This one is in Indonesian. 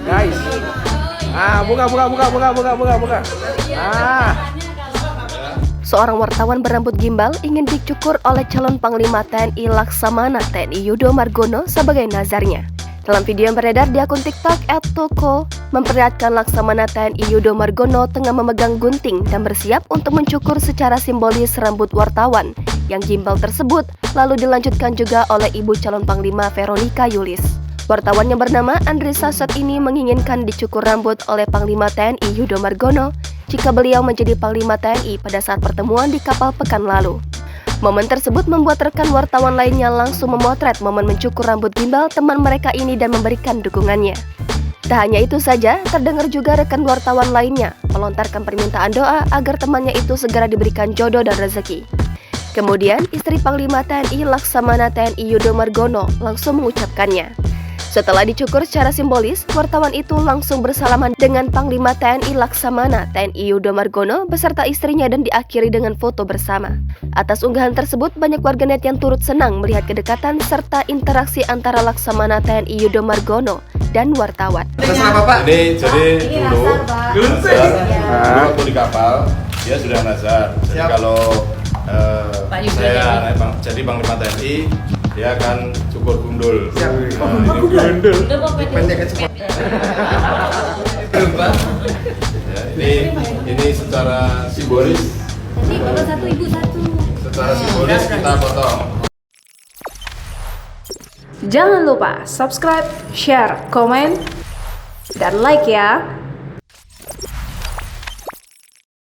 guys. Buka. Seorang wartawan berambut gimbal ingin dicukur oleh calon Panglima TNI Laksamana TNI Yudo Margono sebagai nazarnya. Dalam video yang beredar di akun TikTok @toko, memperlihatkan Laksamana TNI Yudo Margono tengah memegang gunting dan bersiap untuk mencukur secara simbolis rambut wartawan yang gimbal tersebut, lalu dilanjutkan juga oleh ibu calon Panglima Veronica Yulis. Wartawan yang bernama Andri Sasat ini menginginkan dicukur rambut oleh Panglima TNI Yudo Margono jika beliau menjadi Panglima TNI pada saat pertemuan di kapal pekan lalu. Momen tersebut membuat rekan wartawan lainnya langsung memotret momen mencukur rambut gimbal teman mereka ini dan memberikan dukungannya. Tak hanya itu saja, terdengar juga rekan wartawan lainnya melontarkan permintaan doa agar temannya itu segera diberikan jodoh dan rezeki. Kemudian, istri Panglima TNI Laksamana TNI Yudo Margono langsung mengucapkannya. Setelah dicukur secara simbolis, wartawan itu langsung bersalaman dengan Panglima TNI Laksamana TNI Yudo Margono beserta istrinya dan diakhiri dengan foto bersama. Atas unggahan tersebut, banyak warganet yang turut senang melihat kedekatan serta interaksi antara Laksamana TNI Yudo Margono dan wartawan. Ini jadi dulu waktu di kapal dia sudah nazar. Jadi kalau saya jadi Panglima TNI, dia akan cukur gundul. Ini secara simbolis. Bapak satu, ibu satu. Secara simbolis kita potong. Jangan lupa subscribe, share, komen, dan like ya.